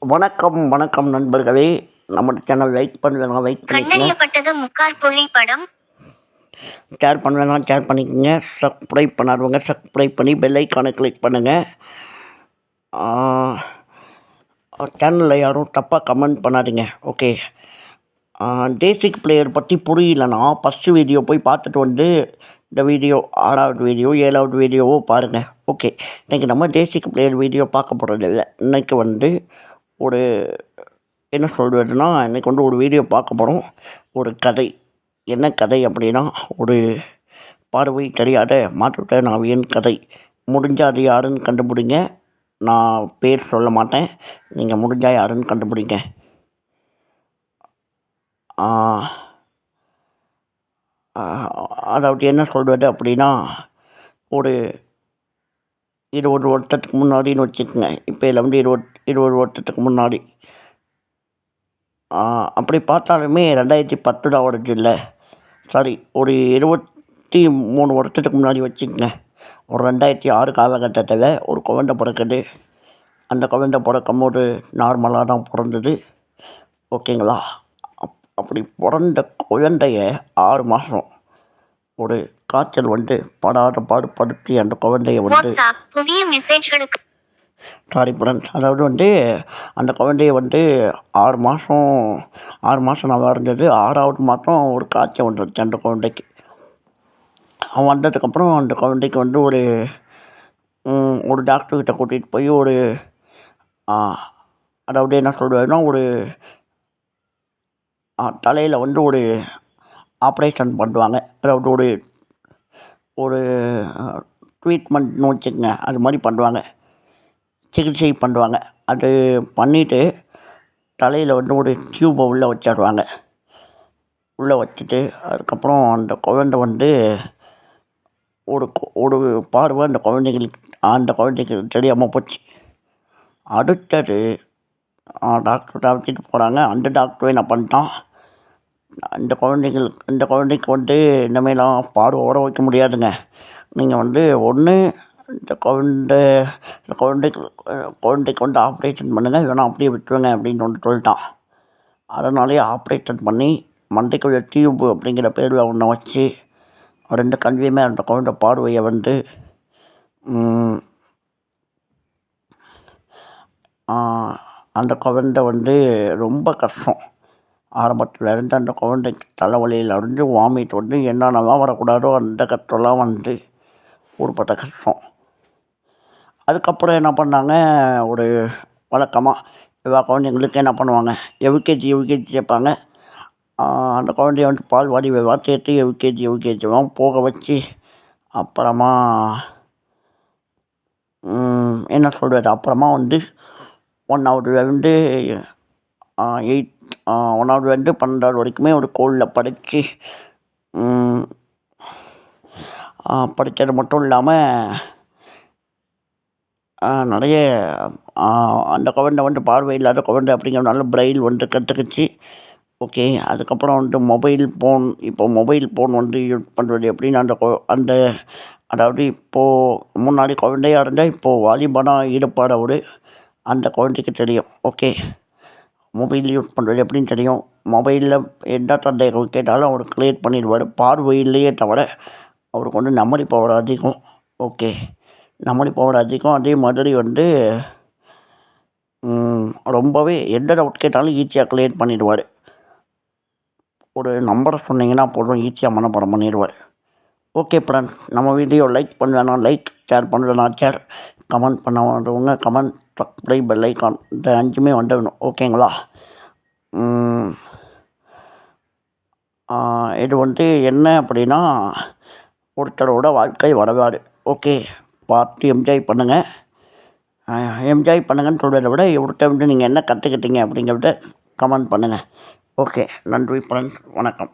வணக்கம், வணக்கம் நண்பர்களே! நம்ம சேனல் லைக் பண்ணலனா லைக் பண்ணிக்கங்க. கண்டறியப்பட்டது முக்காற்புள்ளி படம். ஷேர் பண்ணலனா ஷேர் பண்ணிக்கங்க. சப்ஸ்கிரைப் பண்ணாதவங்க சப்ஸ்கிரைப் பண்ணி பெல் ஐகானை கிளிக் பண்ணுங்க. சேனல்ல யாரும் தப்பாக கமெண்ட் பண்ணாதீங்க. ஓகே. பேசிக் பிளேயர் பற்றி புரியலனா ஃபஸ்ட்டு வீடியோ போய் பார்த்துட்டு வந்து இந்த வீடியோ 6வது வீடியோ 7வது வீடியோவோ பாருங்கள். ஓகே. இன்றைக்கி நம்ம பேசிக் பிளேயர் வீடியோ பார்க்க போகிறதில்ல. இன்றைக்கி வந்து ஒரு என்ன சொல்கிறதுனா இன்றைக்கி வந்து ஒரு வீடியோ பார்க்க போகிறோம். ஒரு கதை. என்ன கதை அப்படின்னா, ஒரு பார்வை தெரியாத மாற்றுத்திறனாளியின் கதை. முடிஞ்சால் அது யாருன்னு கண்டுபிடிங்க. நான் பேர் சொல்ல மாட்டேன். நீங்கள் முடிஞ்சால் யாருன்னு கண்டுபிடிங்க. அதாவது என்ன சொல்கிறது அப்படின்னா, ஒரு 20 வருஷத்துக்கு முன்னாடின்னு வச்சுக்கோங்க. இப்போ இதில் வந்து 20 வருஷத்துக்கு முன்னாடி. அப்படி பார்த்தாலுமே 2010 தான் வருது இல்லை. சாரி, ஒரு 23 வருஷத்துக்கு முன்னாடி வச்சுக்கோங்க. ஒரு 2006 காலகட்டத்தில் ஒரு குழந்தை பிறக்குது. அந்த குழந்தை பிறக்கும்போது நார்மலாக தான் பிறந்தது. ஓகேங்களா? அப்படி பிறந்த குழந்தைய 6 மாதம் ஒரு காய்ச்சல் வந்து படாத பாடுபடுத்தி அந்த குழந்தைய வந்து புதிய மெசேஜ்களுக்கு சாரி ஃப்ரெண்ட்ஸ், அதாவது வந்து அந்த குழந்தைய வந்து 6 மாதம் நல்லா இருந்தது. 6வது மாதம் ஒரு காய்ச்சல் வந்துடுச்சு அந்த குழந்தைக்கு. வந்ததுக்கப்புறம் அந்த குழந்தைக்கு வந்து ஒரு டாக்டர்கிட்ட கூட்டிகிட்டு போய் அதாவது என்ன சொல்கிறதுனா, ஒரு தலையில் வந்து ஒரு ஆப்ரேஷன் பண்ணுவாங்க. அதாவது ஒரு ட்ரீட்மெண்ட்னு வச்சுக்கோங்க. அது மாதிரி பண்ணுவாங்க, சிகிச்சை பண்ணுவாங்க. அது பண்ணிவிட்டு தலையில் வந்து ஒரு டியூப்பை உள்ளே வச்சிடுவாங்க. உள்ளே வச்சுட்டு அதுக்கப்புறம் அந்த குழந்தை வந்து ஒரு பார்வை அந்த குழந்தைக்கு தெரியாமல் போச்சு. அடுத்தது டாக்டர்கிட்ட அழைச்சிட்டு போகிறாங்க. அந்த டாக்டரும் என்ன பண்ணிட்டான், இந்த குழந்தைக்கு வந்து இனிமேலாம் பார்வை வர வைக்க முடியாதுங்க. நீங்கள் வந்து ஒன்று இந்த குழந்தைக்கு வந்து ஆப்ரேஷன் பண்ணுங்கள், இல்லைனா அப்படியே விட்டுருங்க அப்படின்னு வந்து சொல்லிட்டான். அதனாலேயே ஆப்ரேஷன் பண்ணி மண்டைக்குள்ள டியூப்பு அப்படிங்கிற பேரில் ஒன்று வச்சு 2 கண்ணியுமே அந்த குழந்தை பார்வையை வந்து அந்த குழந்தை வந்து ரொம்ப கஷ்டம். ஆரம்பத்தில் இருந்து அந்த குழந்தைக்கு தலைவலியில் இருந்து வாமிட் வந்து என்னென்னலாம் வரக்கூடாதோ அந்த கஷ்டம்லாம் வந்து ஊர்பட்ட கஷ்டம். அதுக்கப்புறம் என்ன பண்ணாங்க, ஒரு வழக்கமாக எல்லா குழந்தைங்களுக்கு என்ன பண்ணுவாங்க, யூகேஜி கேட்பாங்க. அந்த குழந்தைய வந்து பால்வாடி சேர்த்து யூகேஜிலாம் போக வச்சு அப்புறமா என்ன சொல்கிறது, அப்புறமா வந்து 1வதுலேருந்து 1வதுலேருந்து 12வது வரைக்குமே ஒரு ஸ்கூலில் படித்தது மட்டும் இல்லாமல் நிறைய அந்த குழந்தை வந்து பார்வை இல்லாத குழந்தை அப்படிங்கிறதுனால பிரெயில் வந்து கற்றுக்கிச்சு. ஓகே. அதுக்கப்புறம் வந்து மொபைல் ஃபோன் வந்து யூஸ் பண்ணுறது எப்படின்னு அந்த அதாவது இப்போது முன்னாடி குழந்தையாக இருந்தால் இப்போது வாலிபனாக ஈடுபாடோடு அந்த குழந்தைக்கு தெரியும். ஓகே. மொபைல் யூஸ் பண்ணுறது எப்படின்னு தெரியும். மொபைலில் எந்த சந்தேகம் கேட்டாலும் அவர் கிளியர் பண்ணிடுவார். பார்வையில்லையே தவிர அவருக்கு வந்து மெமரி பவர் அதிகம். ஓகே. மெமரி பவர் அதிகம். அதே மாதிரி வந்து ரொம்பவே எந்த டவுட் கேட்டாலும் ஈஸியாக கிளியர் பண்ணிடுவார். ஒரு நம்பரை சொன்னீங்கன்னா போதும், ஈஸியாக மனப்பாடம் பண்ணிடுவார். ஓகே ஃப்ரெண்ட்ஸ், நம்ம வீடியோ லைக் பண்ணலனா லைக், ஷேர் பண்ணலனா ஷேர், கமெண்ட் பண்ண வந்தவங்க கமெண்ட், சப்ஸ்கிரைப், பெல் ஐகான் இந்த 5மே வந்துடணும். ஓகேங்களா? இது வந்து என்ன அப்படின்னா, ஒருத்தரோட வாழ்க்கை வரலாறு. ஓகே. பார்த்து என்ஜாய் பண்ணுங்கள். என்ஜாய் பண்ணுங்கன்னு சொல்கிறத விட இவர்கிட்ட வந்து நீங்கள் என்ன கற்றுக்கிட்டீங்க அப்படிங்கிறத கமெண்ட் பண்ணுங்கள். ஓகே. நன்றி ஃப்ரெண்ட்ஸ். வணக்கம்.